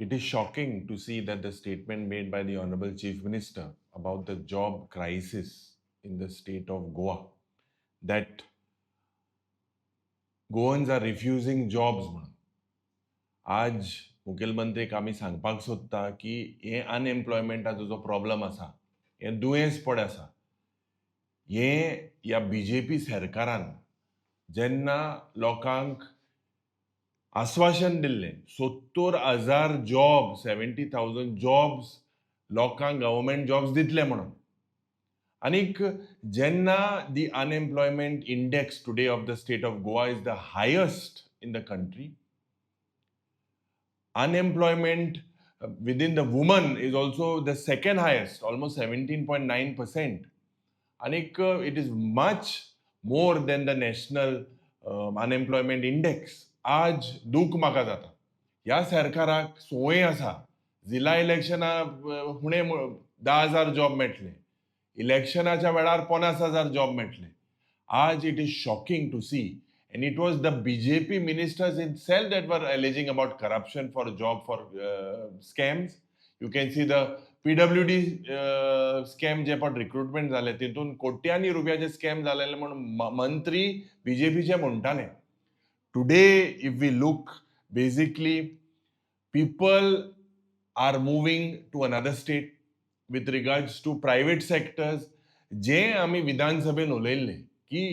It is shocking to see that the statement made by the Honorable Chief Minister about the job crisis in the state of Goa, that Goans are refusing jobs. आज मुखेलमंत्रीक आमी सांगपाक सोदता की हे अनएम्प्लॉयमेंटाचो जो problem आसा, हे दुयेंसपण आसा, हे ह्या BJP सरकारान जेन्ना लोकांक आश्वासन दिल्लें 70,000 जॉब 70,000 जॉब्स लोकांक गव्हर्मेंट जॉब्स दितले म्हणून, आनीक जेन्ना the unemployment index today of the state of Goa is the highest in the country, unemployment within the woman is also the second highest, almost 17.9%. And it is much more than the national unemployment index. आज दुख म्हाका जाता. ह्या सरकाराक सोय आसा. जिल्हा इलेक्शना फुडें 10,000 job मेळटले. इलेक्शनाच्या वेळार 50,000 जॉब मेळटले. आज it is shocking to see. And it was the BJP ministers itself that were alleging about corruption for job for scams. You can see the PWD scam जे पण recruitment झाले तितून कोट्यांनी रुपयाचे scam झालेले म्हणून मंत्री BJPचे म्हणटाले. Today, if we look, basically, people are moving to another state with regards to private sectors. जे आम्ही विधानसभेन उलयल्ले की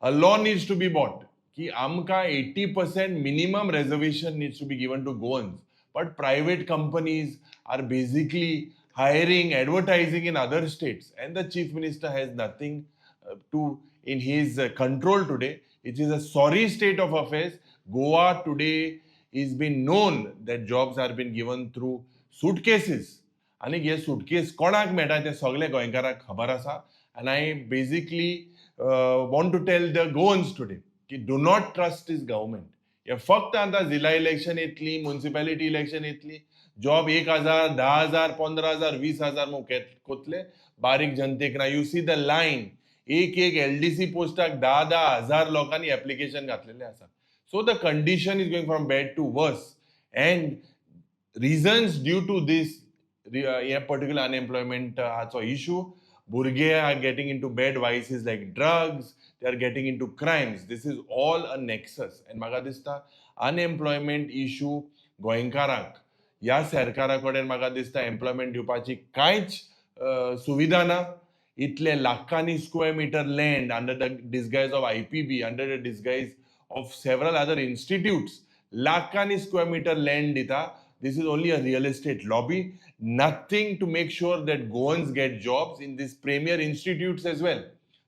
a law needs to be bought. कि आमका 80% minimum reservation needs to be given to Goans, but private companies are basically hiring, advertising in other states, and the chief minister has nothing in his control today. It is a sorry state of affairs. Goa today is been known that jobs are been given through suitcases, आणि हे suitcase कोणाक मेळटा ते सगळे गोंयकाराक खबर आसा. And I basically want to tell the Goans today कि do not trust this government. हे फक्त आता जिल्हा इलेक्शन येतली, म्युनिसिपॅलिटी इलेक्शन येतली, जॉब 1,000, 10,000, 15,000, 20,000 कोतले, बारीक जनतेक ना. यू सी द लाईन, एक LDC पोस्टाक 10,000 लोकांनी ऍप्लिकेशन घातलेले आसा. So the condition is going from bad to worse, and reasons due to this हे पर्टिक्युलर अनएम्प्लॉयमेंट हाचो issue. Burge are getting into bad vices like drugs, they are getting into crimes. This is all a nexus. And म्हाका दिसता unemployment issue गोंयकारांक ह्या सरकारा कडेन म्हाका दिसता एम्प्लॉयमेंट दिवपाची कांयच सुविधा ना. इतले लाखांनी square metre land under the disguise of IPB, under the disguise of several other institutes, लाखांनी स्क्वेअर मीटर लँड दिता. This is only a real estate lobby, nothing to make sure that Goans get jobs in these premier institutes as well.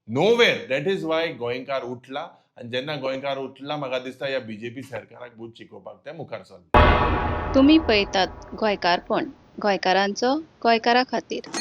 Nowhere. That is why Goenkar utla, and jenna Goenkar utla म्हाका दिसता या BJP सरकाराक भूत शिकोवपाक ते मुखार सरले. तुम्ही पळयतात गोंयकारपण, गोंयकारांचो गोंयकारा खातीर.